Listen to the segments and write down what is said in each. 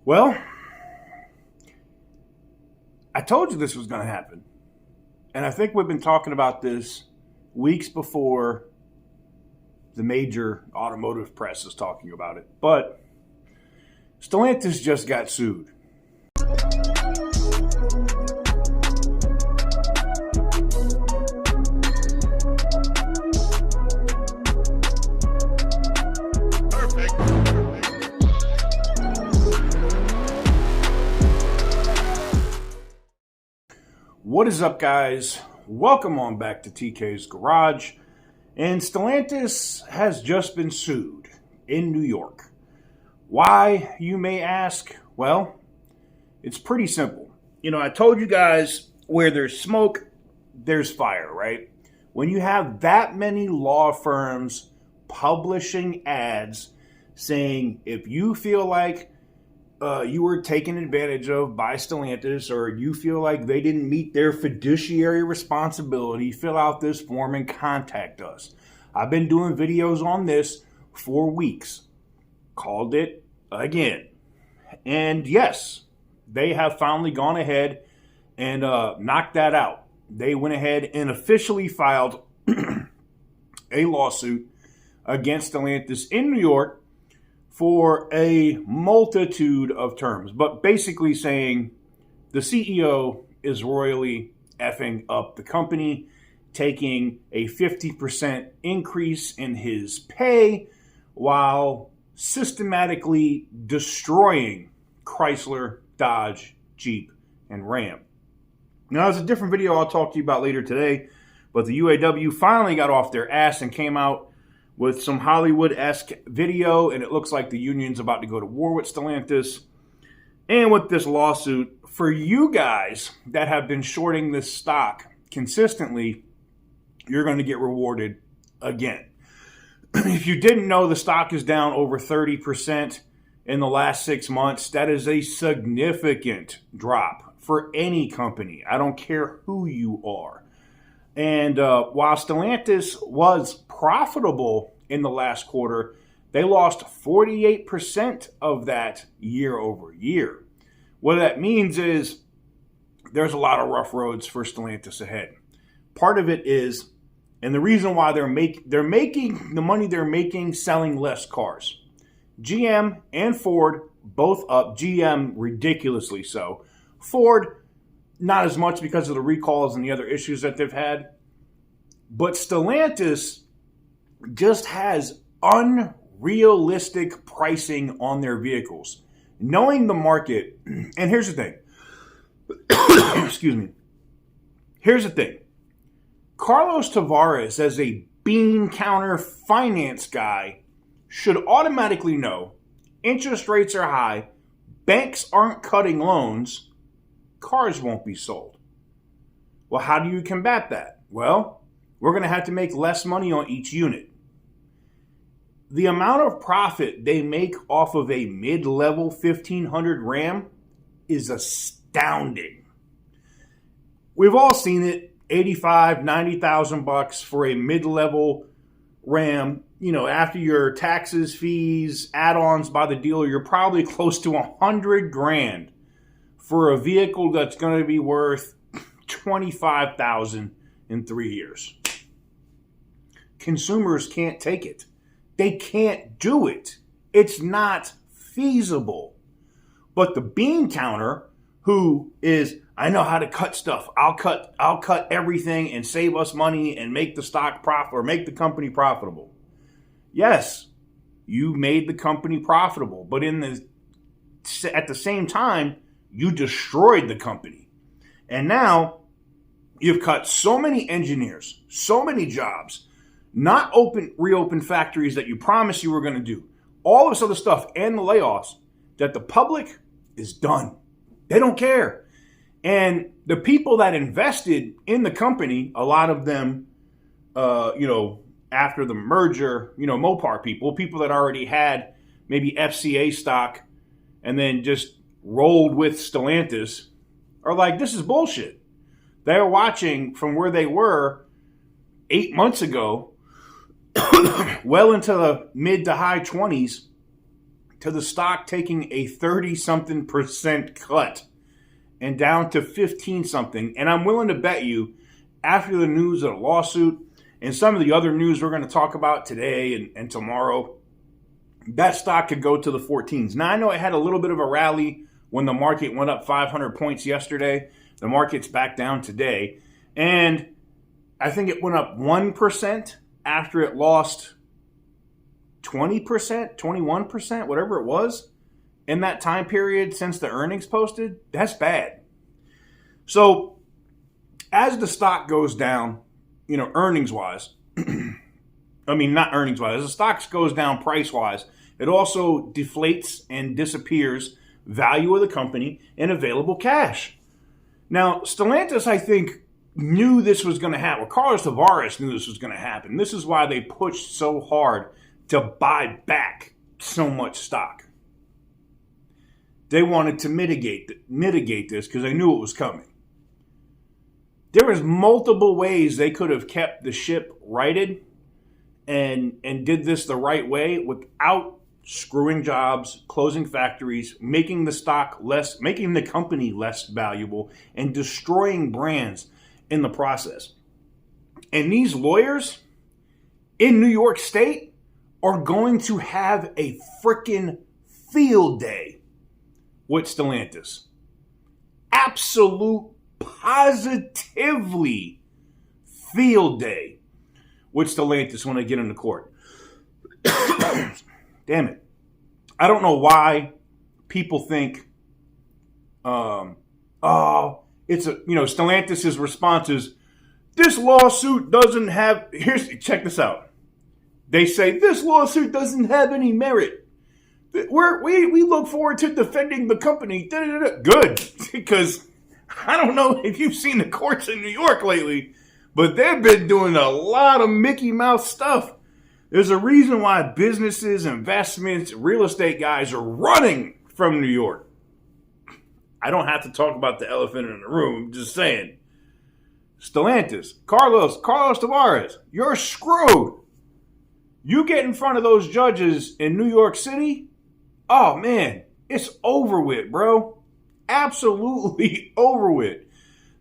Well, I told you this was going to happen. And I think we've been talking about this weeks before the major automotive press is talking about it. But Stellantis just got sued. What is up, guys? Welcome on back to TK's Garage. And Stellantis has just been sued in New York. Why, you may ask? Well, it's pretty simple. I told you guys where there's smoke, there's fire, right? When you have that many law firms publishing ads saying if you feel like you were taken advantage of by Stellantis, or you feel like they didn't meet their fiduciary responsibility, fill out this form and contact us. I've been doing videos on this for weeks. Called it again. And yes, they have finally gone ahead and knocked that out. They went ahead and officially filed a lawsuit against Stellantis in New York for a multitude of terms, but basically saying the CEO is royally effing up the company, taking a 50% increase in his pay while systematically destroying Chrysler, Dodge, Jeep, and Ram. Now, there's a different video I'll talk to you about later today, but the UAW finally got off their ass and came out with some Hollywood-esque video, and it looks like the union's about to go to war with Stellantis. And with this lawsuit, for you guys that have been shorting this stock consistently, you're going to get rewarded again. If you didn't know, the stock is down over 30% in the last 6 months. That is a significant drop for any company. I don't care who you are. And while Stellantis was profitable in the last quarter, they lost 48% of that year over year. What that means is there's a lot of rough roads for Stellantis ahead. Part of it is, and the reason why they're making the money they're making selling less cars. GM and Ford both up. GM ridiculously so. Ford not as much because of the recalls and the other issues that they've had. But Stellantis just has unrealistic pricing on their vehicles. Knowing the market, and here's the thing. Excuse me. Here's the thing. Carlos Tavares, as a bean counter finance guy, should automatically know interest rates are high, banks aren't cutting loans, cars won't be sold. Well, how do you combat that? Well, we're going to have to make less money on each unit. The amount of profit they make off of a mid-level 1500 Ram is astounding. We've all seen it, $85,000-$90,000 for a mid-level Ram. After your taxes, fees, add-ons by the dealer, you're probably close to $100,000 for a vehicle that's going to be worth $25,000 in 3 years. Consumers can't take it. They can't do it. It's not feasible. But the bean counter, who is, I know how to cut stuff. I'll cut everything and save us money and make the stock profit or make the company profitable. Yes, you made the company profitable, but at the same time, you destroyed the company. And now you've cut so many engineers, so many jobs, not reopen factories that you promised you were going to do, all this other stuff and the layoffs, that the public is done. They don't care. And the people that invested in the company, a lot of them, after the merger, Mopar people that already had maybe FCA stock and then just rolled with Stellantis, are like, this is bullshit. They're watching from where they were 8 months ago, well into the mid to high 20s, to the stock taking a 30-something% cut and down to 15-something. And I'm willing to bet you, after the news of the lawsuit and some of the other news we're going to talk about today and tomorrow, that stock could go to the 14s. Now, I know it had a little bit of a rally when the market went up 500 points yesterday. The market's back down today. And I think it went up 1% after it lost 20%, 21%, whatever it was, in that time period since the earnings posted. That's bad. So as the stock goes down, earnings-wise, not earnings-wise, as the stock goes down price-wise, it also deflates and disappears value of the company and available cash. Now, Stellantis, I think, knew this was going to happen. Carlos Tavares knew this was going to happen. This is why they pushed so hard to buy back so much stock. They wanted to mitigate this because they knew it was coming. There was multiple ways they could have kept the ship righted and did this the right way without screwing jobs, closing factories, making the company less valuable, and destroying brands in the process. And these lawyers in New York State are going to have a freaking field day with Stellantis. Absolute, positively field day with Stellantis when they get into court. Damn it. I don't know why people think, Stellantis' response is, this lawsuit doesn't have, check this out. They say, this lawsuit doesn't have any merit. We look forward to defending the company. Good, because I don't know if you've seen the courts in New York lately, but they've been doing a lot of Mickey Mouse stuff. There's a reason why businesses, investments, real estate guys are running from New York. I don't have to talk about the elephant in the room. I'm just saying. Stellantis, Carlos Tavares, you're screwed. You get in front of those judges in New York City, oh man, it's over with, bro. Absolutely over with.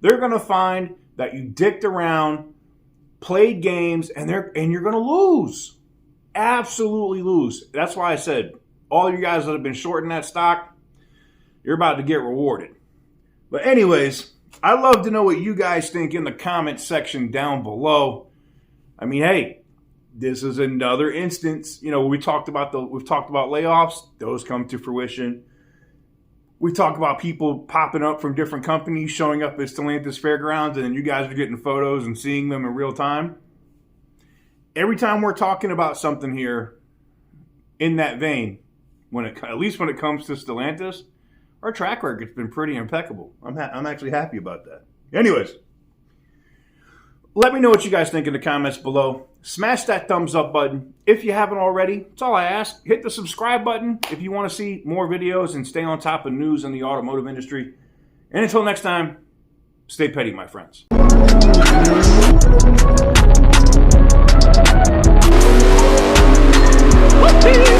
They're going to find that you dicked around, played games, and you're going to lose. Absolutely lose. That's why I said, all you guys that have been shorting that stock, you're about to get rewarded. But anyways, I'd love to know what you guys think in the comments section down below. I mean, hey, this is another instance. We've talked about layoffs. Those come to fruition. We talk about people popping up from different companies, showing up at Stellantis Fairgrounds, and then you guys are getting photos and seeing them in real time. Every time we're talking about something here in that vein, at least when it comes to Stellantis, our track record's been pretty impeccable. I'm actually happy about that. Anyways, let me know what you guys think in the comments below. Smash that thumbs up button if you haven't already. That's all I ask. Hit the subscribe button if you want to see more videos and stay on top of news in the automotive industry. And until next time, stay petty, my friends. Whoopee!